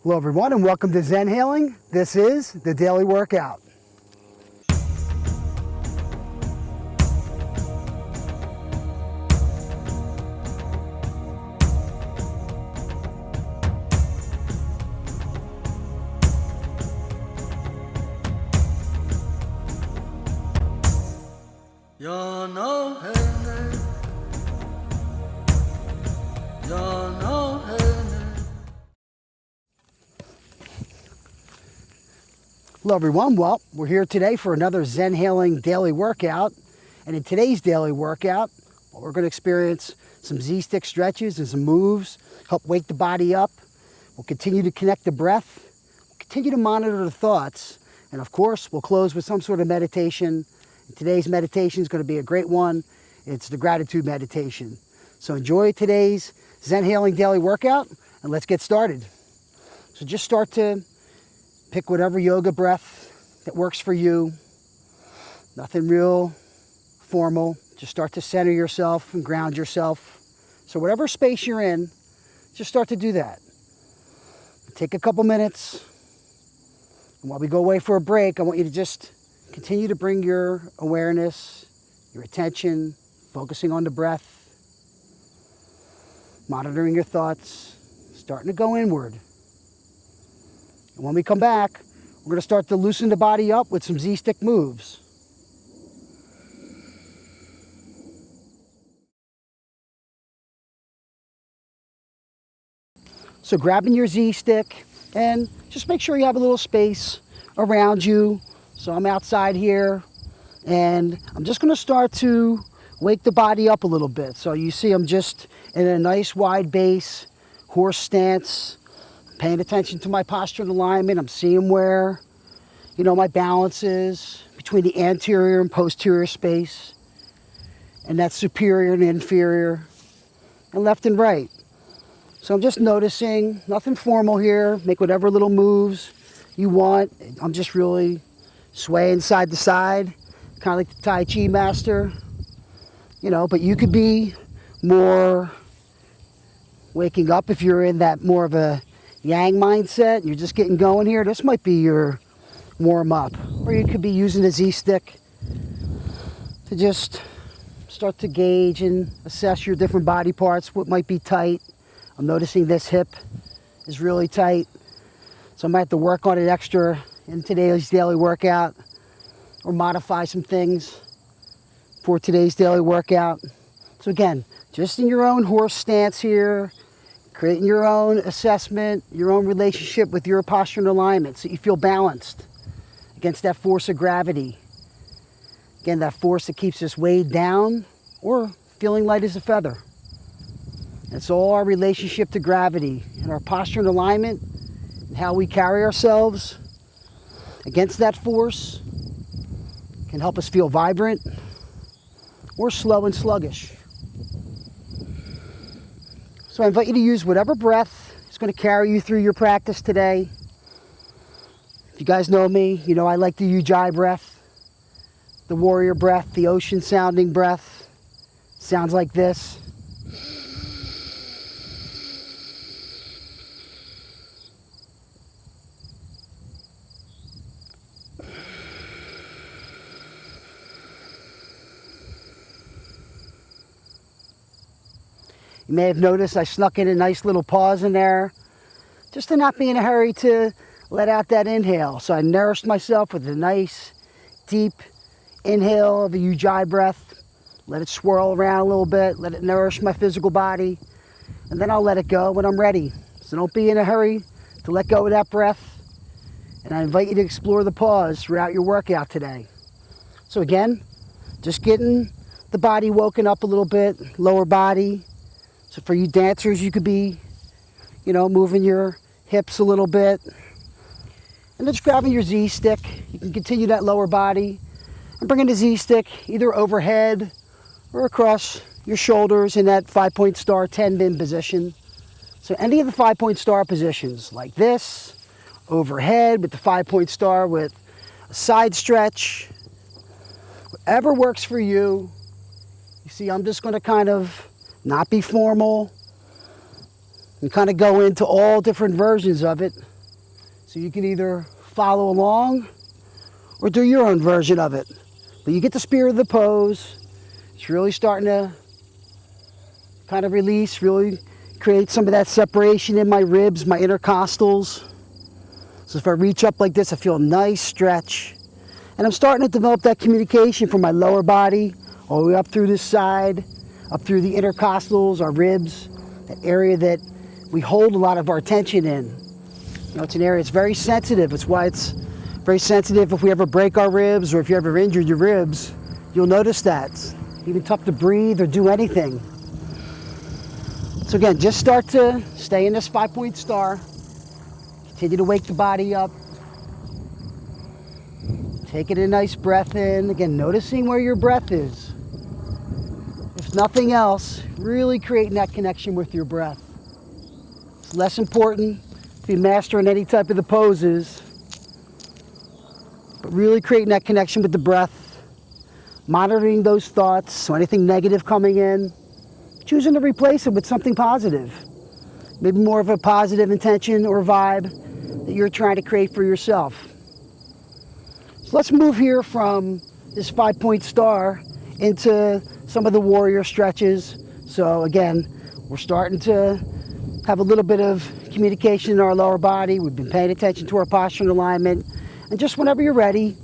Hello everyone and welcome to Zenhaling. This is the Daily Workout. Hello everyone, well, we're here today for another Zenhaling Daily Workout. And in today's daily workout, we're going to experience some Z-stick stretches and some moves, help wake the body up. We'll continue to connect the breath, we'll continue to monitor the thoughts, and of course, we'll close with some sort of meditation. And today's meditation is going to be a great one. It's the gratitude meditation. So enjoy today's Zenhaling Daily Workout, and let's get started. So just start to pick whatever yoga breath that works for you. Nothing real formal. Just start to center yourself and ground yourself. So whatever space you're in, just start to do that. Take a couple minutes. And while we go away for a break, I want you to just continue to bring your awareness, your attention, focusing on the breath, monitoring your thoughts, starting to go inward. And when we come back, we're going to start to loosen the body up with some Z-stick moves. So grabbing your Z-stick, and just make sure you have a little space around you. So I'm outside here, and I'm just going to start to wake the body up a little bit. So you see I'm just in a nice wide base, horse stance, paying attention to my posture and alignment. I'm seeing where, my balance is between the anterior and posterior space, and that's superior and inferior, and left and right. So I'm just noticing, nothing formal here. Make whatever little moves you want. I'm just really swaying side to side, kind of like the Tai Chi master, but you could be more waking up if you're in that more of a yang mindset. You're just getting going here. This might be your warm up, or you could be using the Z-stick to just start to gauge and assess your different body parts, what might be tight. I'm noticing this hip is really tight, so I might have to work on it extra in today's daily workout, or modify some things for today's daily workout. So again, just in your own horse stance here, creating your own assessment, your own relationship with your posture and alignment so you feel balanced against that force of gravity. Again, that force that keeps us weighed down or feeling light as a feather. It's all our relationship to gravity and our posture and alignment and how we carry ourselves against that force can help us feel vibrant or slow and sluggish. So I invite you to use whatever breath is going to carry you through your practice today. If you guys know me, I like the Yogic breath, the warrior breath, the ocean sounding breath. Sounds like this. You may have noticed I snuck in a nice little pause in there, just to not be in a hurry to let out that inhale. So I nourished myself with a nice, deep inhale of a Yogic breath. Let it swirl around a little bit, let it nourish my physical body, and then I'll let it go when I'm ready. So don't be in a hurry to let go of that breath. And I invite you to explore the pause throughout your workout today. So again, just getting the body woken up a little bit, lower body. So for you dancers, you could be, moving your hips a little bit. And then just grabbing your Z-stick. You can continue that lower body and bringing the Z-stick either overhead or across your shoulders in that 5-point star 10-bin position. So any of the 5-point star positions, like this, overhead with the 5-point star with a side stretch, whatever works for you. You see, I'm just going to kind of not be formal and kind of go into all different versions of it. So you can either follow along or do your own version of it. But you get the spirit of the pose. It's really starting to kind of release, really create some of that separation in my ribs, my intercostals. So if I reach up like this, I feel a nice stretch. And I'm starting to develop that communication from my lower body all the way up through this side, up through the intercostals, our ribs, that area that we hold a lot of our tension in. You know, it's an area that's very sensitive. It's why it's very sensitive if we ever break our ribs or if you ever injured your ribs. You'll notice that. It's even tough to breathe or do anything. So again, just start to stay in this 5-point star. Continue to wake the body up. Taking a nice breath in. Again, noticing where your breath is. If nothing else, really creating that connection with your breath. It's less important if you master in any type of the poses, but really creating that connection with the breath, monitoring those thoughts, so anything negative coming in, choosing to replace it with something positive. Maybe more of a positive intention or vibe that you're trying to create for yourself. So let's move here from this 5-point star into some of the warrior stretches. So again, we're starting to have a little bit of communication in our lower body. We've been paying attention to our posture and alignment. And just whenever you're ready,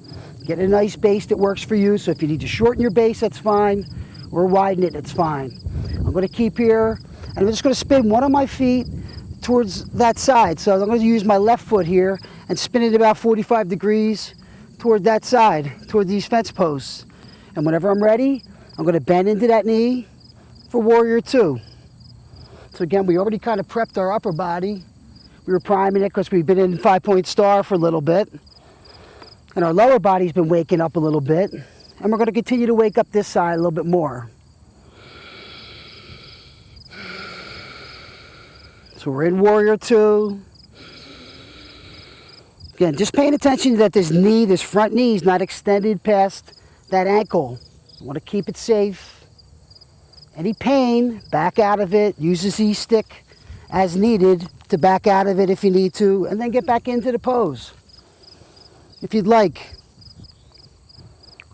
get a nice base that works for you. So if you need to shorten your base, that's fine. Or widen it, that's fine. I'm going to keep here, and I'm just going to spin one of my feet towards that side. So I'm going to use my left foot here and spin it about 45 degrees toward that side, toward these fence posts. And whenever I'm ready, I'm going to bend into that knee for warrior 2. So again, we already kind of prepped our upper body. We were priming it because we've been in 5-point star for a little bit. And our lower body's been waking up a little bit. And we're going to continue to wake up this side a little bit more. So we're in warrior 2. Again, just paying attention that this knee, this front knee is not extended past that ankle. You want to keep it safe. Any pain, back out of it. Use the Z stick as needed to back out of it if you need to, and then get back into the pose if you'd like.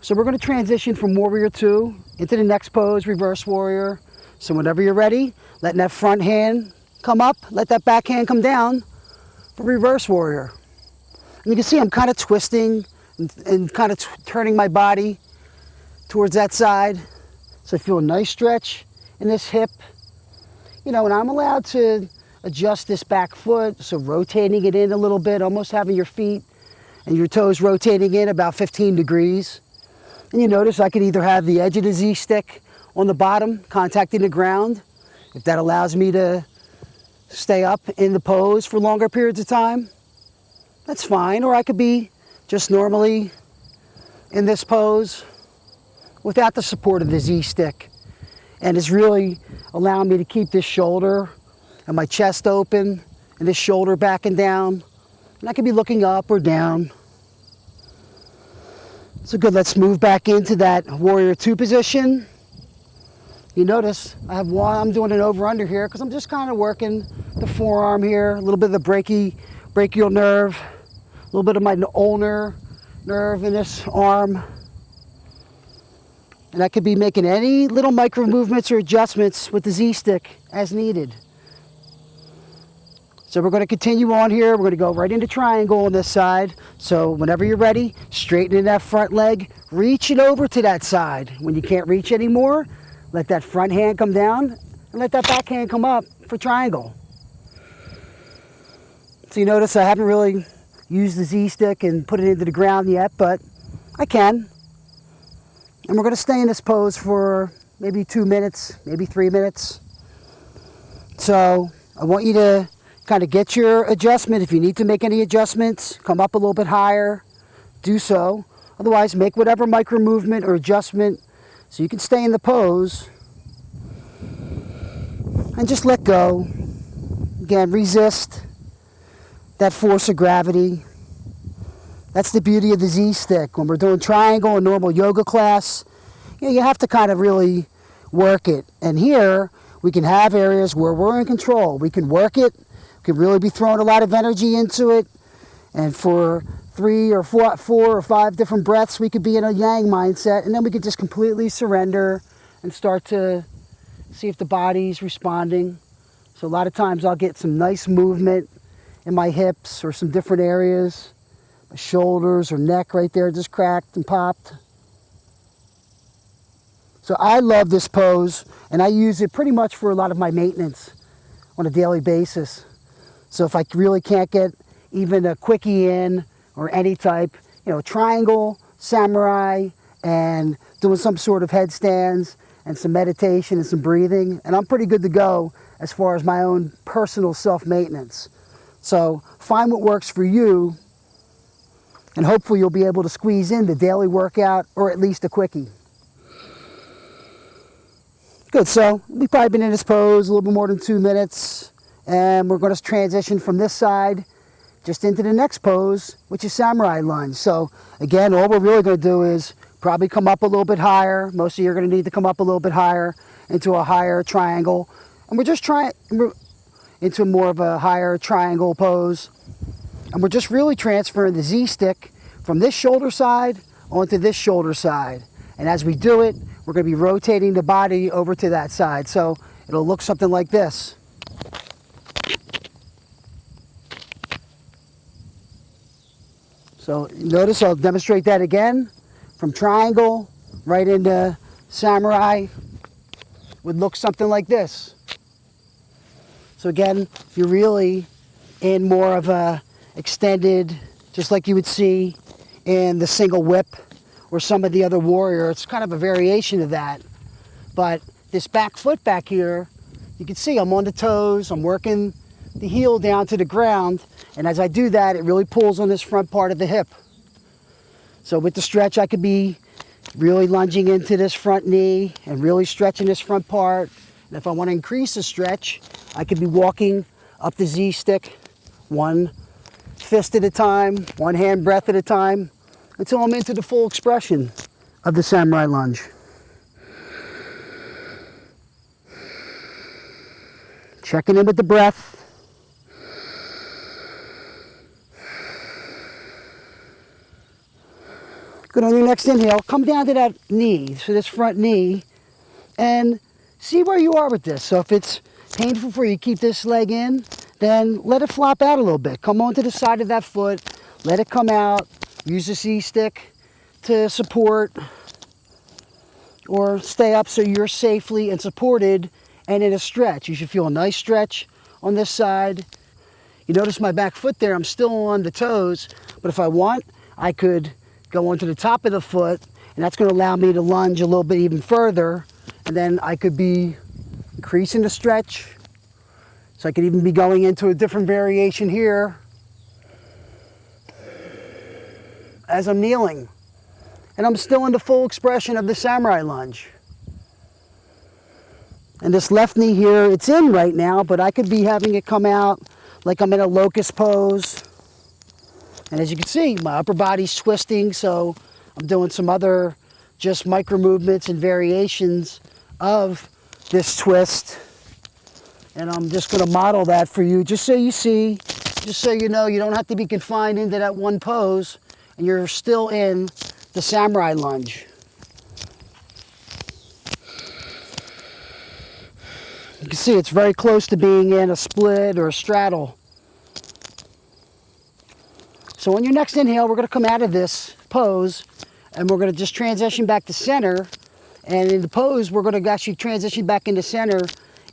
So we're going to transition from warrior 2 into the next pose, reverse warrior. So whenever you're ready, letting that front hand come up, let that back hand come down for reverse warrior. And you can see I'm kind of twisting and kind of turning my body towards that side. So I feel a nice stretch in this hip. You know, and I'm allowed to adjust this back foot, so rotating it in a little bit, almost having your feet and your toes rotating in about 15 degrees. And you notice I could either have the edge of the Z stick on the bottom, contacting the ground, if that allows me to stay up in the pose for longer periods of time, that's fine. Or I could be just normally in this pose without the support of the Z stick. And it's really allowing me to keep this shoulder and my chest open and this shoulder back and down. And I could be looking up or down. So good, let's move back into that warrior 2 position. You notice I have one, I'm doing an over-under here because I'm just kind of working the forearm here, a little bit of the brachial nerve, a little bit of my ulnar nerve in this arm. And I could be making any little micro movements or adjustments with the Z stick as needed. So we're going to continue on here. We're going to go right into triangle on this side. So whenever you're ready, straighten in that front leg, reach it over to that side. When you can't reach anymore, let that front hand come down and let that back hand come up for triangle. So you notice I haven't really used the Z stick and put it into the ground yet, but I can. And we're going to stay in this pose for maybe 2 minutes, maybe 3 minutes. So I want you to kind of get your adjustment. If you need to make any adjustments, come up a little bit higher, do so. Otherwise, make whatever micro movement or adjustment so you can stay in the pose. And just let go. Again, resist that force of gravity. That's the beauty of the Z stick. When we're doing triangle, a normal yoga class, you have to kind of really work it. And here, we can have areas where we're in control. We can work it. We can really be throwing a lot of energy into it. And for 3 or 4 or 5 different breaths, we could be in a yang mindset, and then we could just completely surrender and start to see if the body's responding. So a lot of times I'll get some nice movement in my hips or some different areas, my shoulders or neck right there just cracked and popped. So I love this pose, and I use it pretty much for a lot of my maintenance on a daily basis. So if I really can't get even a quickie in or any type, triangle, samurai, and doing some sort of headstands and some meditation and some breathing, and I'm pretty good to go as far as my own personal self-maintenance. So find what works for you, and hopefully you'll be able to squeeze in the daily workout or at least a quickie. Good, so we've probably been in this pose a little bit more than 2 minutes, and we're going to transition from this side just into the next pose, which is samurai lunge. So again, all we're really going to do is probably come up a little bit higher. Most of you are going to need to come up a little bit higher into a higher triangle. And we're just trying into more of a higher triangle pose. And we're just really transferring the Z stick from this shoulder side onto this shoulder side. And as we do it, we're going to be rotating the body over to that side. So it'll look something like this. So notice I'll demonstrate that again. From triangle right into samurai would look something like this. So again, you're really in more of a extended, just like you would see in the single whip or some of the other warrior. It's kind of a variation of that. But this back foot back here, you can see I'm on the toes, I'm working the heel down to the ground, and as I do that, it really pulls on this front part of the hip. So with the stretch, I could be really lunging into this front knee and really stretching this front part. And if I want to increase the stretch, I could be walking up the Z stick, one fist at a time, one hand breath at a time, until I'm into the full expression of the samurai lunge. Checking in with the breath. Good, on your next inhale, come down to that knee, so this front knee, and see where you are with this. So if it's painful for you to keep this leg in, then let it flop out a little bit. Come onto the side of that foot, let it come out. Use the C stick to support or stay up so you're safely and supported and in a stretch. You should feel a nice stretch on this side. You notice my back foot there, I'm still on the toes, but if I want, I could go onto the top of the foot, and that's going to allow me to lunge a little bit even further, and then I could be increasing the stretch. So I could even be going into a different variation here as I'm kneeling. And I'm still in the full expression of the samurai lunge. And this left knee here, it's in right now, but I could be having it come out like I'm in a locust pose. And as you can see, my upper body's twisting, so I'm doing some other just micro movements and variations of this twist. And I'm just going to model that for you, just so you see, just so you know, you don't have to be confined into that one pose, and you're still in the samurai lunge. You can see it's very close to being in a split or a straddle. So on your next inhale, we're going to come out of this pose, and we're going to just transition back to center. And in the pose, we're going to actually transition back into center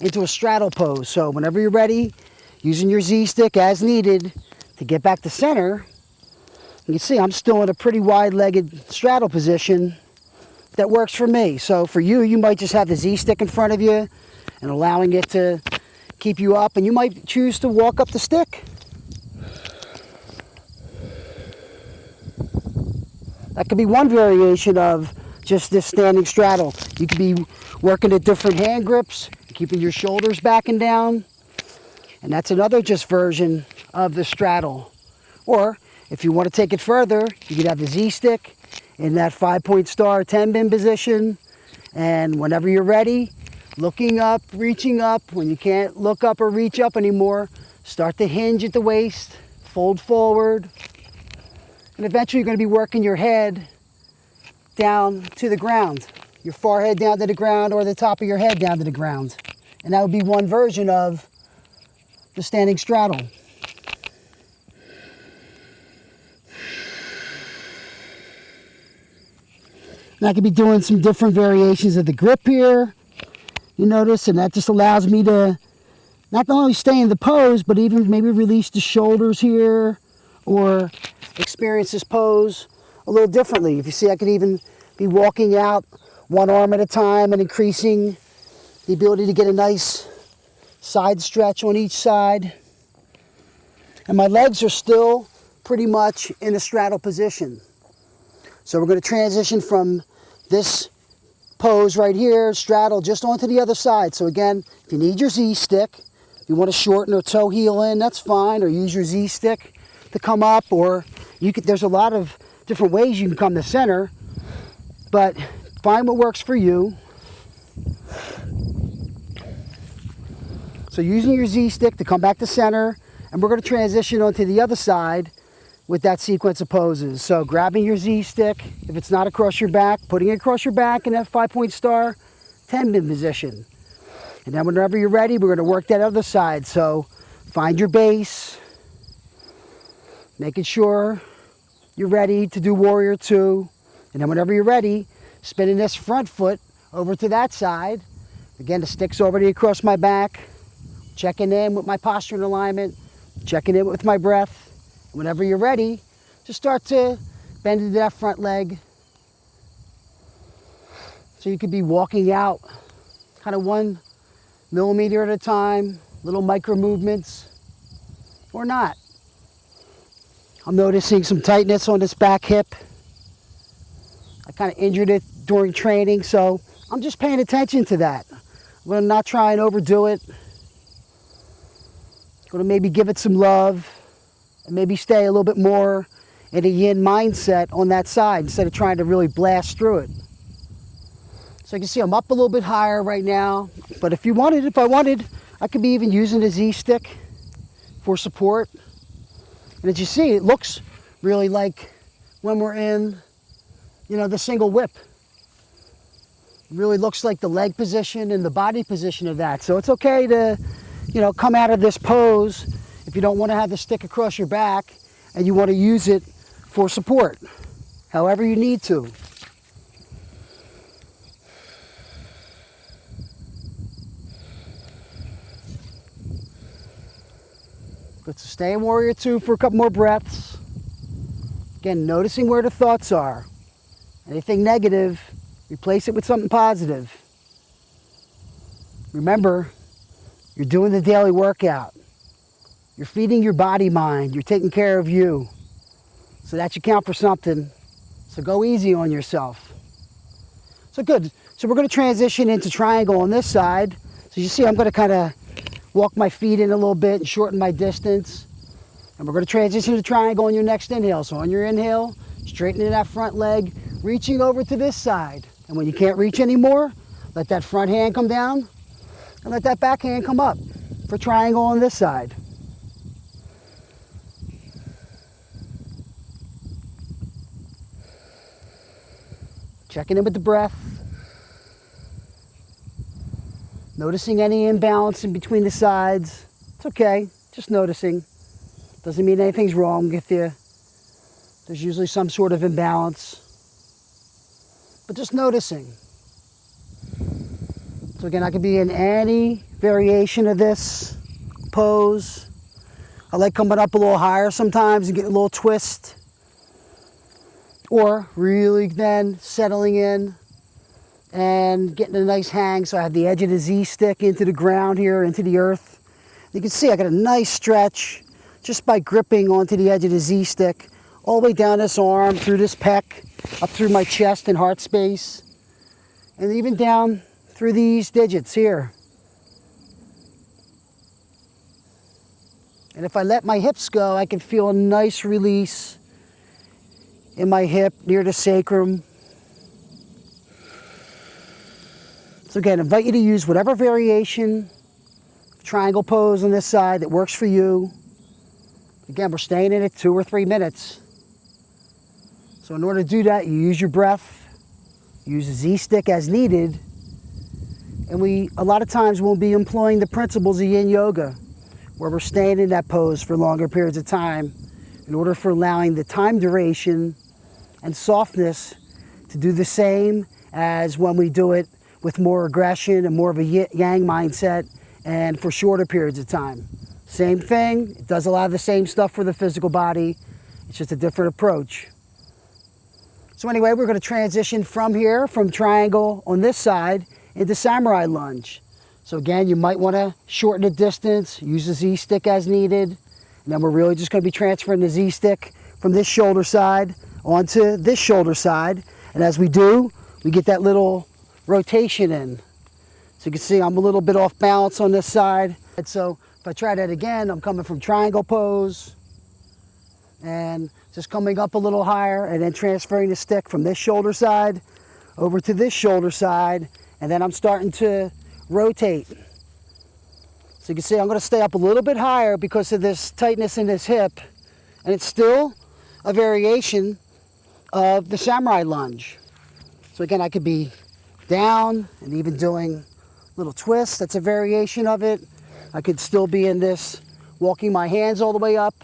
into a straddle pose. So whenever you're ready, using your Z stick as needed to get back to center, you can see I'm still in a pretty wide-legged straddle position that works for me. So for you, you might just have the Z stick in front of you and allowing it to keep you up, and you might choose to walk up the stick. That could be one variation of just this standing straddle. You could be working at different hand grips, keeping your shoulders back and down. And that's another just version of the straddle. Or if you want to take it further, you could have the Z stick in that 5-point star 10-bin position. And whenever you're ready, looking up, reaching up. When you can't look up or reach up anymore, start to hinge at the waist, fold forward, And eventually you're going to be working your head down to the ground. Your forehead down to the ground or the top of your head down to the ground. And that would be one version of the standing straddle. And I could be doing some different variations of the grip here, you notice, and that just allows me to not only stay in the pose, but even maybe release the shoulders here or experience this pose a little differently. If you see, I could even be walking out one arm at a time and increasing the ability to get a nice side stretch on each side. And my legs are still pretty much in a straddle position. So we're going to transition from this pose right here, straddle, just onto the other side. So again, if you need your Z stick, if you want to shorten or toe heel in, that's fine, or use your Z stick to come up, or you could, there's a lot of different ways you can come to center, but find what works for you. So using your Z stick to come back to center, and we're going to transition onto the other side with that sequence of poses. So grabbing your Z stick, if it's not across your back, putting it across your back in that 5-point star, 10-pin position. And then whenever you're ready, we're going to work that other side. So find your base, making sure you're ready to do warrior 2. And then whenever you're ready, spinning this front foot over to that side. Again, the stick's already across my back, checking in with my posture and alignment, checking in with my breath. Whenever you're ready, just start to bend into that front leg. So you could be walking out kind of 1 millimeter at a time, little micro movements, or not. I'm noticing some tightness on this back hip. I kind of injured it during training, so I'm just paying attention to that. I'm going to not try and overdo it. I'm going to maybe give it some love. And maybe stay a little bit more in a yin mindset on that side instead of trying to really blast through it. So you can see I'm up a little bit higher right now, but if I wanted, I could be even using the Z stick for support. And as you see, it looks really like when we're in, the single whip. It really looks like the leg position and the body position of that. So it's okay to, come out of this pose if you don't want to have the stick across your back and you want to use it for support, however you need to. Good, so stay in warrior 2 for a couple more breaths. Again, noticing where the thoughts are. Anything negative, replace it with something positive. Remember, you're doing the daily workout. You're feeding your body mind. You're taking care of you. So that should count for something. So go easy on yourself. So good. So we're going to transition into triangle on this side. So you see I'm going to kind of walk my feet in a little bit and shorten my distance. And we're going to transition to triangle on your next inhale. So on your inhale, straightening that front leg, reaching over to this side. And when you can't reach anymore, let that front hand come down and let that back hand come up for triangle on this side. Checking in with the breath. Noticing any imbalance in between the sides. It's okay, just noticing. Doesn't mean anything's wrong with you. There's usually some sort of imbalance. But just noticing. So again, I could be in any variation of this pose. I like coming up a little higher sometimes and getting a little twist. Or really then settling in and getting a nice hang. So I have the edge of the Z stick into the ground here, into the earth. You can see I got a nice stretch just by gripping onto the edge of the Z stick, all the way down this arm, through this pec, up through my chest and heart space, and even down through these digits here. And if I let my hips go, I can feel a nice release in my hip near the sacrum. So again, I invite you to use whatever variation, triangle pose on this side that works for you. Again, we're staying in it 2 or 3 minutes. So in order to do that, you use your breath, use the Z stick as needed, and we a lot of times will be employing the principles of Yin Yoga, where we're staying in that pose for longer periods of time in order for allowing the time duration and softness to do the same as when we do it with more aggression and more of a yang mindset and for shorter periods of time. Same thing, it does a lot of the same stuff for the physical body, it's just a different approach. So anyway, we're going to transition from here, from triangle on this side, into samurai lunge. So again, you might want to shorten the distance, use the Z stick as needed, and then we're really just going to be transferring the Z stick from this shoulder side onto this shoulder side. And as we do, we get that little rotation in. So you can see I'm a little bit off balance on this side. And so if I try that again, I'm coming from triangle pose and just coming up a little higher and then transferring the stick from this shoulder side over to this shoulder side. And then I'm starting to rotate. So you can see I'm going to stay up a little bit higher because of this tightness in this hip. And it's still a variation of the samurai lunge. So again, I could be down and even doing little twists. That's a variation of it. I could still be in this, walking my hands all the way up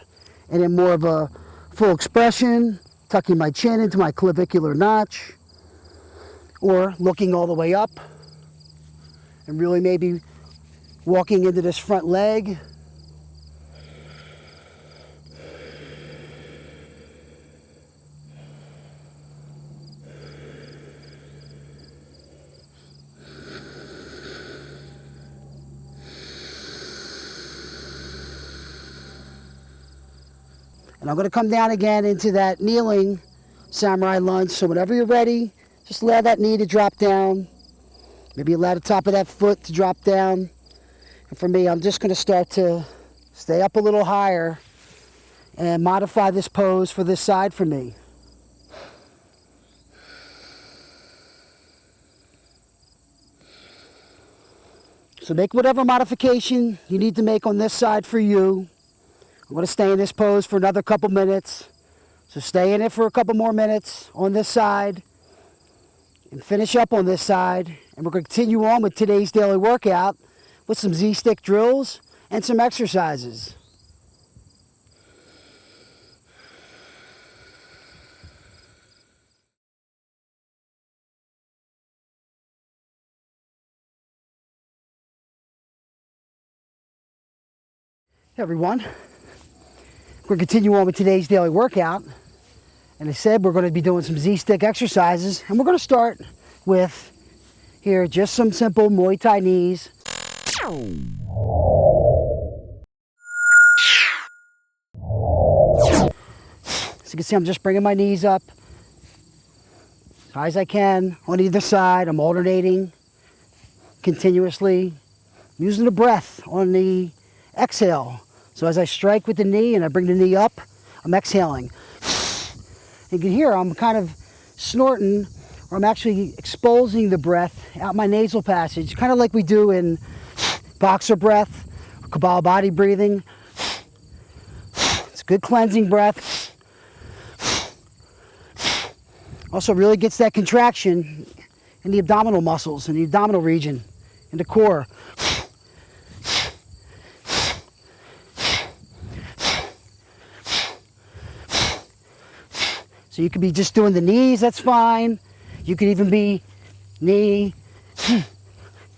and in more of a full expression, tucking my chin into my clavicular notch, or looking all the way up and really maybe walking into this front leg. And I'm going to come down again into that kneeling samurai lunge. So whenever you're ready, just allow that knee to drop down. Maybe allow the top of that foot to drop down. And for me, I'm just going to start to stay up a little higher and modify this pose for this side for me. So make whatever modification you need to make on this side for you. I'm going to stay in this pose for another couple minutes. So stay in it for a couple more minutes on this side and finish up on this side. And we're going to continue on with today's daily workout with some Z-stick drills and some exercises. Hey everyone. We're going to continue on with today's daily workout. And I said we're going to be doing some Z-stick exercises. And we're going to start with, here, just some simple Muay Thai knees. So you can see I'm just bringing my knees up as high as I can on either side. I'm alternating continuously, using the breath on the exhale. So as I strike with the knee and I bring the knee up, I'm exhaling. You can hear I'm kind of snorting, or I'm actually exposing the breath out my nasal passage, kind of like we do in boxer breath, or Kabbalah body breathing. It's a good cleansing breath. Also really gets that contraction in the abdominal muscles, in the abdominal region, in the core. So you could be just doing the knees, that's fine. You could even be knee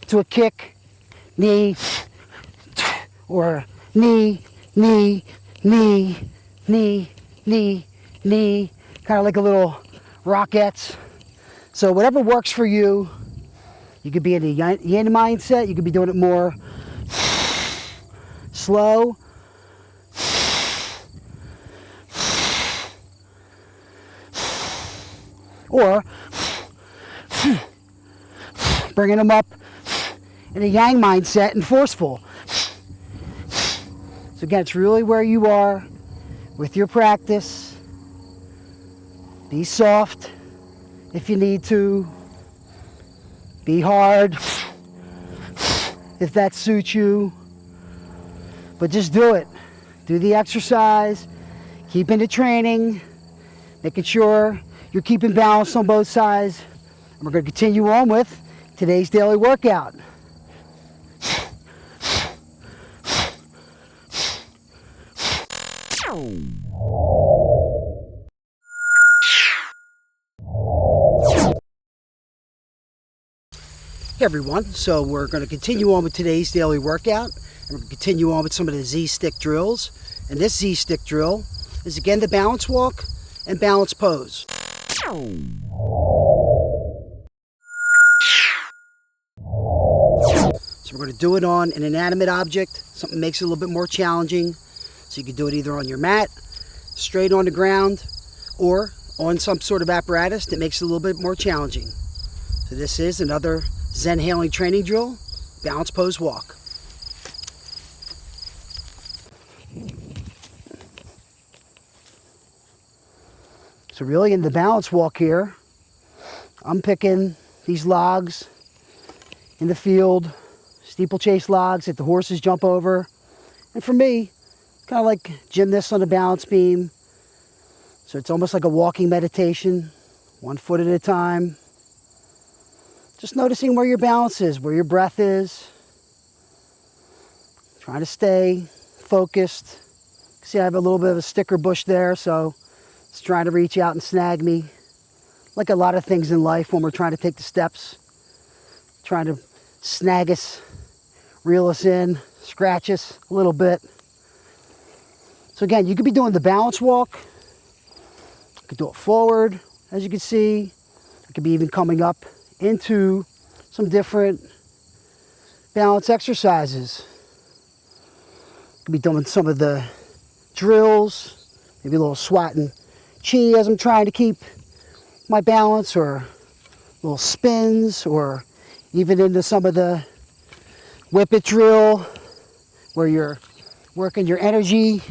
to a kick, knee, or knee, knee, knee, knee, knee, knee, kind of like a little Rockettes. So whatever works for you. You could be in the yin mindset, you could be doing it more slow. Or bringing them up in a yang mindset and forceful. So again, it's really where you are with your practice. Be soft if you need to. Be hard if that suits you. But just do it. Do the exercise. Keep into training. Making sure you're keeping balance on both sides. And we're going to continue on with today's daily workout. Hey everyone, so we're going to continue on with today's daily workout, and we're going to continue on with some of the Z-stick drills. And this Z-stick drill is again the balance walk and balance pose. So we're going to do it on an inanimate object, something that makes it a little bit more challenging. So you can do it either on your mat, straight on the ground, or on some sort of apparatus that makes it a little bit more challenging. So this is another Zenhaling training drill, balance pose walk. So really in the balance walk here, I'm picking these logs in the field, steeplechase logs that the horses jump over. And for me, kind of like gymnasts on a balance beam. So it's almost like a walking meditation, 1 foot at a time. Just noticing where your balance is, where your breath is. Trying to stay focused. See, I have a little bit of a sticker bush there, so it's trying to reach out and snag me. Like a lot of things in life when we're trying to take the steps. Trying to snag us, reel us in, scratch us a little bit. So again, you could be doing the balance walk. You could do it forward, as you can see. It could be even coming up into some different balance exercises. Could be doing some of the drills, maybe a little squat and chi as I'm trying to keep my balance, or little spins, or even into some of the whip it drill where you're working your energy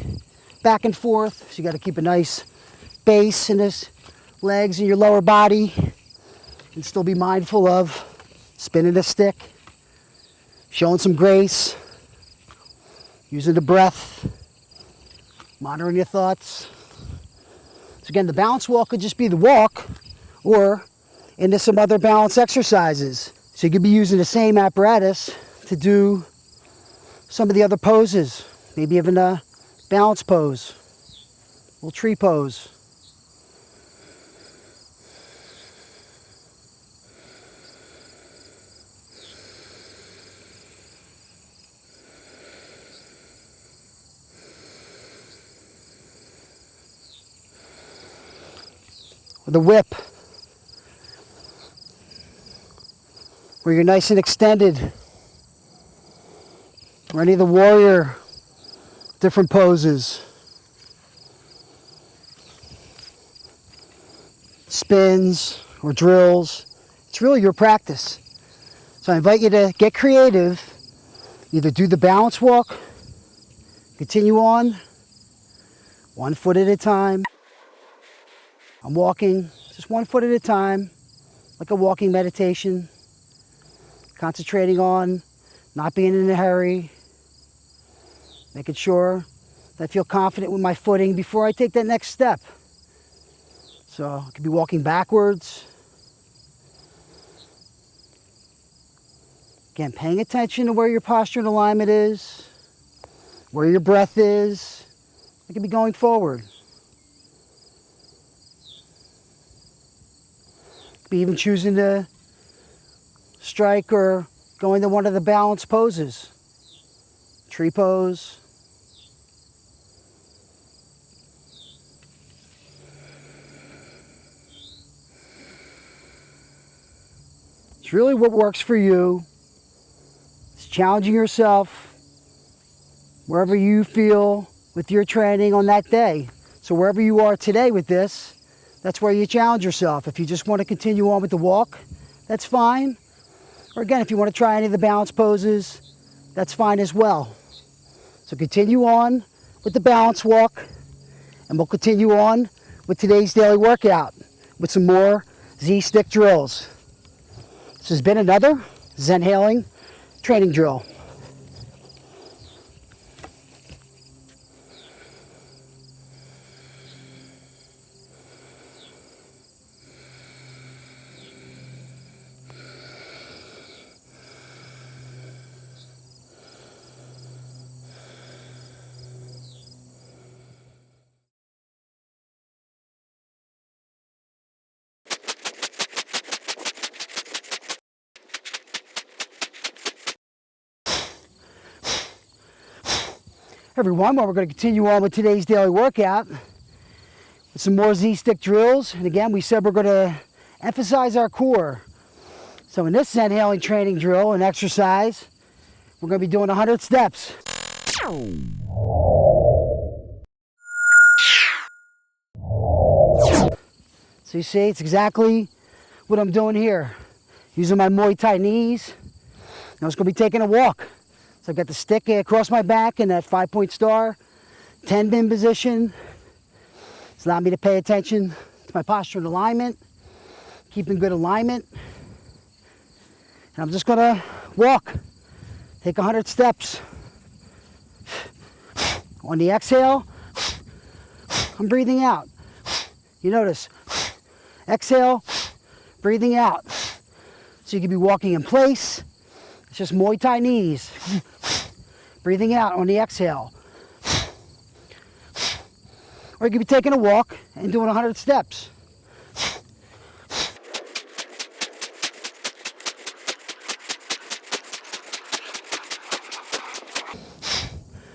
back and forth. So you got to keep a nice base in his legs and your lower body. And still be mindful of spinning the stick, showing some grace, using the breath, monitoring your thoughts. So again, the balance walk could just be the walk or into some other balance exercises. So you could be using the same apparatus to do some of the other poses, maybe even a balance pose, a little tree pose. The whip, where you're nice and extended, or any of the warrior different poses, spins or drills. It's really your practice. So I invite you to get creative, either do the balance walk, continue on 1 foot at a time. I'm walking just 1 foot at a time, like a walking meditation, concentrating on not being in a hurry, making sure that I feel confident with my footing before I take that next step. So I could be walking backwards. Again, paying attention to where your posture and alignment is, where your breath is. I could be going forward. Be even choosing to strike or go into one of the balance poses. Tree pose. It's really what works for you. It's challenging yourself wherever you feel with your training on that day. So wherever you are today with this, that's where you challenge yourself. If you just want to continue on with the walk, that's fine. Or again, if you want to try any of the balance poses, that's fine as well. So continue on with the balance walk, and we'll continue on with today's daily workout with some more Z-stick drills. This has been another Zenhaling training drill. Everyone, well, we're going to continue on with today's daily workout with some more Z-stick drills. And again, we said we're going to emphasize our core. So in this Zenhaling training drill and exercise, we're going to be doing 100 steps. So you see, it's exactly what I'm doing here. Using my Muay Thai knees. Now it's going to be taking a walk. So I've got the stick across my back in that 5-point star, 10-pin position. It's allowing me to pay attention to my posture and alignment, keeping good alignment. And I'm just going to walk, take 100 steps. On the exhale, I'm breathing out. You notice, exhale, breathing out. So you could be walking in place. It's just Muay Thai knees. Breathing out on the exhale. Or you could be taking a walk and doing 100 steps.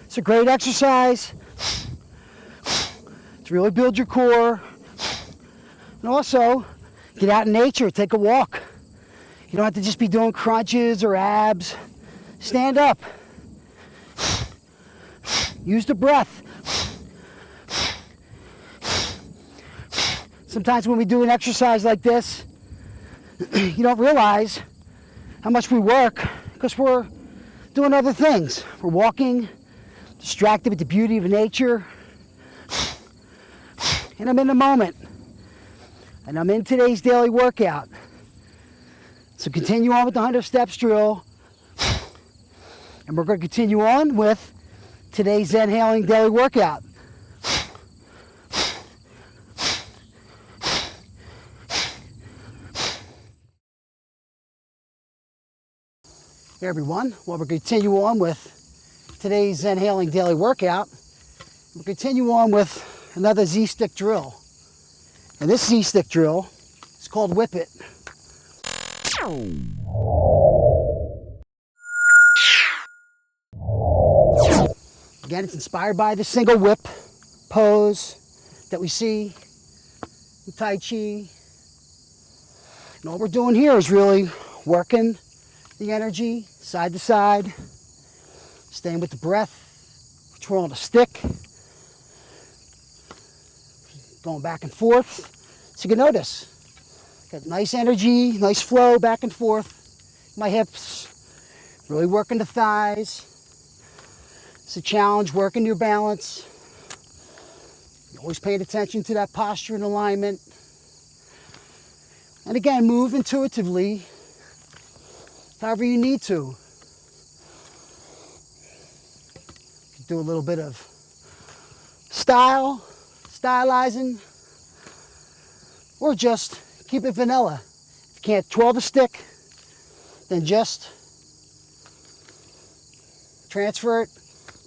It's a great exercise to really build your core. And also, get out in nature, take a walk. You don't have to just be doing crunches or abs. Stand up. Use the breath. Sometimes when we do an exercise like this, you don't realize how much we work because we're doing other things. We're walking, distracted with the beauty of nature. And I'm in the moment. And I'm in today's daily workout. So continue on with the 100 steps drill. And we're going to continue on with today's Zenhaling Daily Workout. Hey everyone, well, we're going to continue on with today's Zenhaling Daily Workout. We'll continue on with another Z-stick drill. And this Z-stick drill is called Whip It. Again, it's inspired by the single whip pose that we see in Tai Chi. And all we're doing here is really working the energy side to side, staying with the breath, controlling the stick, going back and forth. So you can notice, got nice energy, nice flow back and forth. My hips, really working the thighs. It's a challenge, working your balance. You're always paying attention to that posture and alignment. And again, move intuitively, however you need to. Do a little bit of stylizing, or just keep it vanilla. If you can't twirl the stick, then just transfer it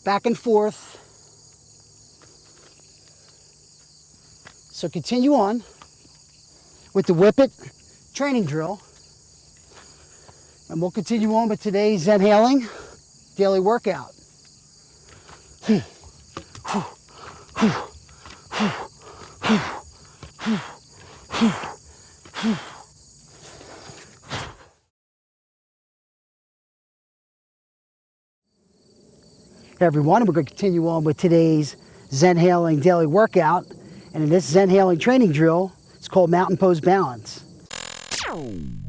back and forth. So continue on with the Whip It training drill. And we'll continue on with today's Zenhaling Daily Workout. Hey everyone, we're going to continue on with today's Zenhaling Daily Workout. And in this Zenhaling training drill, it's called Mountain Pose Balance. And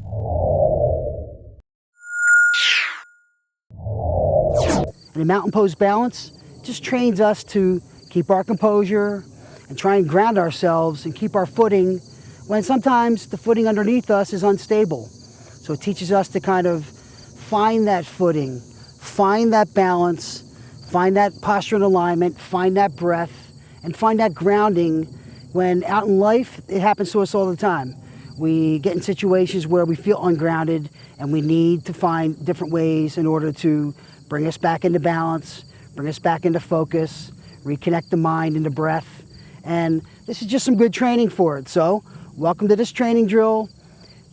in Mountain Pose Balance, it just trains us to keep our composure and try and ground ourselves and keep our footing when sometimes the footing underneath us is unstable. So it teaches us to kind of find that footing, find that balance, find that posture and alignment, find that breath, and find that grounding when out in life, it happens to us all the time. We get in situations where we feel ungrounded and we need to find different ways in order to bring us back into balance, bring us back into focus, reconnect the mind and the breath. And this is just some good training for it. So welcome to this training drill,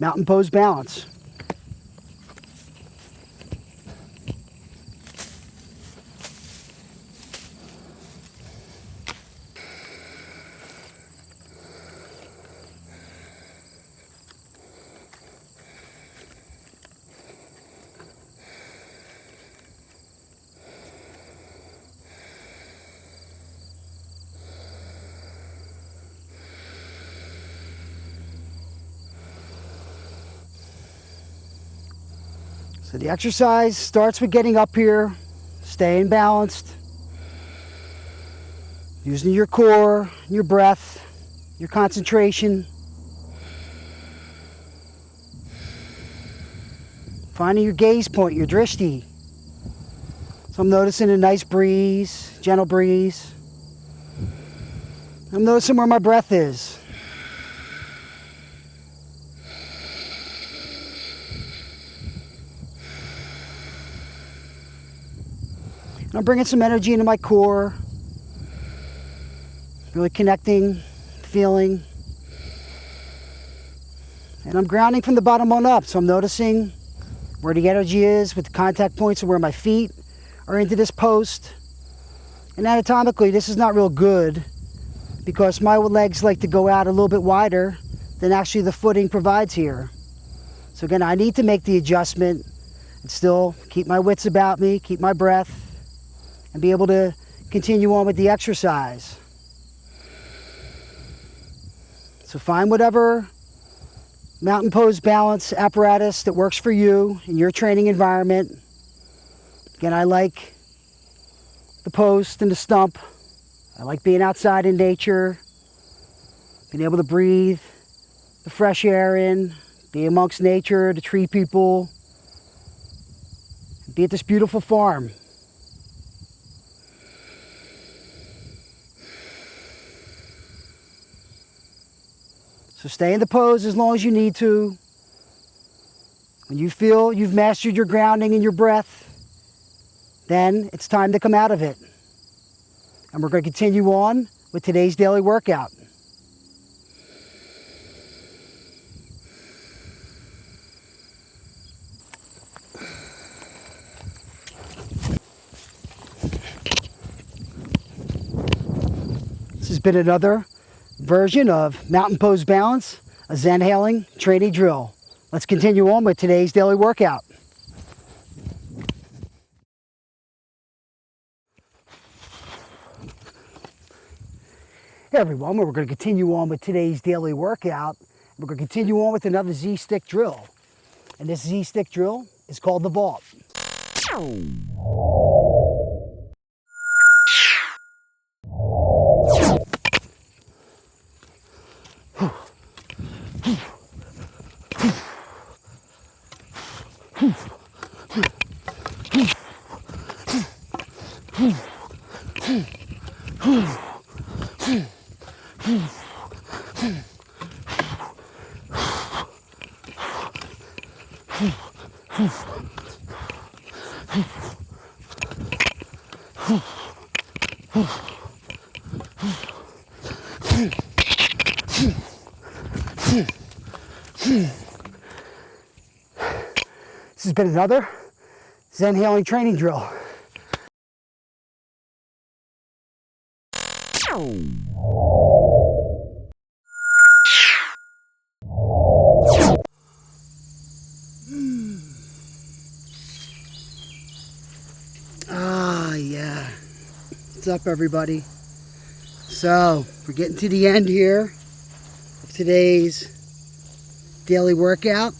Mountain Pose Balance. So the exercise starts with getting up here, staying balanced, using your core, your breath, your concentration, finding your gaze point, your drishti. So I'm noticing a nice breeze, gentle breeze. I'm noticing where my breath is. And I'm bringing some energy into my core, really connecting, feeling. And I'm grounding from the bottom on up, so I'm noticing where the energy is with the contact points of where my feet are into this post. And anatomically, this is not real good because my legs like to go out a little bit wider than actually the footing provides here. So again, I need to make the adjustment and still keep my wits about me, keep my breath, and be able to continue on with the exercise. So find whatever mountain pose balance apparatus that works for you in your training environment. Again, I like the post and the stump. I like being outside in nature, being able to breathe the fresh air in, be amongst nature, the tree people, be at this beautiful farm. So stay in the pose as long as you need to. When you feel you've mastered your grounding and your breath, then it's time to come out of it. And we're going to continue on with today's daily workout. This has been another version of Mountain Pose Balance, a Zenhaling training drill. Let's continue on with today's daily workout. Hey everyone, we're going to continue on with today's daily workout. We're going to continue on with another Z-stick drill. And this Z-stick drill is called the vault. This has been another Zenhaling training drill. Yeah. What's up, everybody? So, we're getting to the end here of today's daily workout.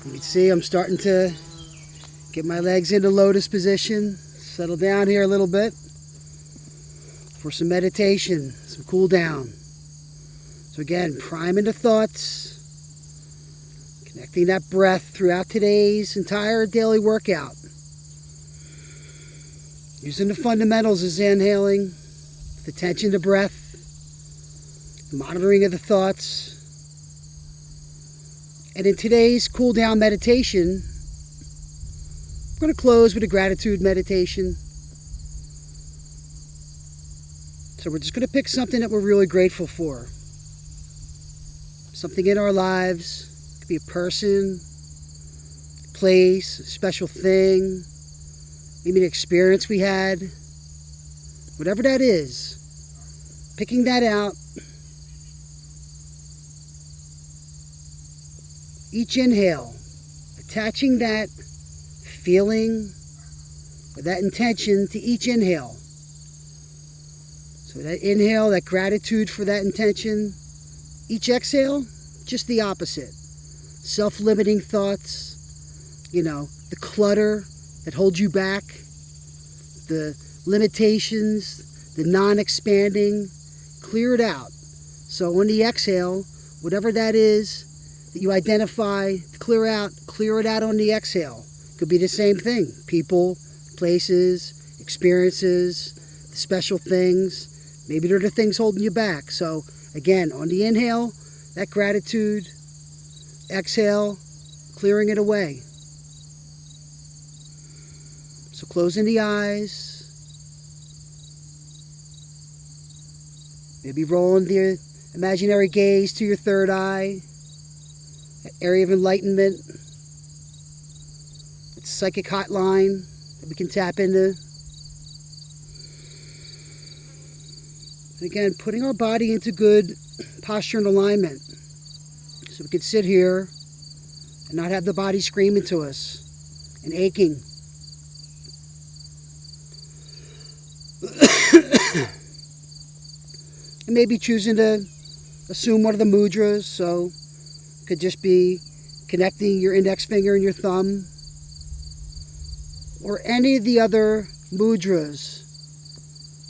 You can see I'm starting to get my legs into lotus position, settle down here a little bit for some meditation, some cool down. So again, priming the thoughts, connecting that breath throughout today's entire daily workout. Using the fundamentals of Zenhaling, the attention to breath, the monitoring of the thoughts. And in today's cool down meditation, I'm going to close with a gratitude meditation. So we're just going to pick something that we're really grateful for. Something in our lives. It could be a person, a place, a special thing, maybe an experience we had. Whatever that is, picking that out. Each inhale, attaching that feeling or that intention to each inhale. So that inhale, that gratitude for that intention. Each exhale, just the opposite. Self-limiting thoughts, the clutter that holds you back, the limitations, the non-expanding, clear it out. So on the exhale, whatever that is that you identify to clear it out on the exhale. Could be the same thing. People, places, experiences, special things. Maybe they're the things holding you back. So again, on the inhale, that gratitude. Exhale, clearing it away. So closing the eyes. Maybe rolling the imaginary gaze to your third eye. That area of enlightenment. It's a psychic hotline that we can tap into. And again, putting our body into good posture and alignment. So we could sit here and not have the body screaming to us and aching. And maybe choosing to assume one of the mudras. So it could just be connecting your index finger and your thumb, or any of the other mudras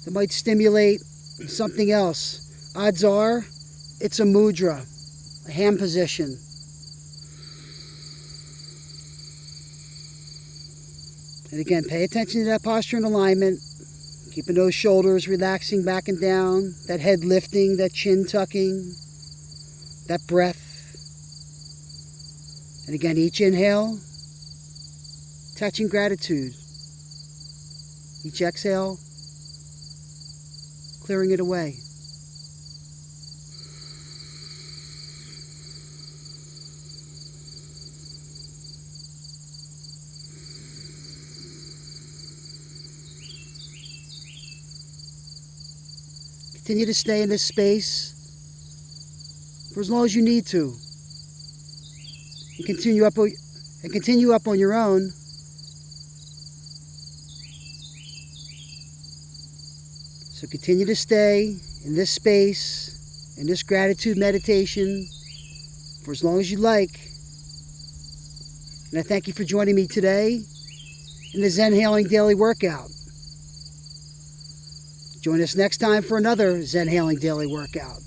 that might stimulate something else. Odds are it's a mudra, a hand position. And again, pay attention to that posture and alignment, keeping those shoulders relaxing back and down, that head lifting, that chin tucking, that breath. And again, each inhale, touching gratitude. Each exhale, clearing it away. Continue to stay in this space for as long as you need to. And continue up on your own. So continue to stay in this space, in this gratitude meditation, for as long as you like. And I thank you for joining me today in the Zenhaling Daily Workout. Join us next time for another Zenhaling Daily Workout.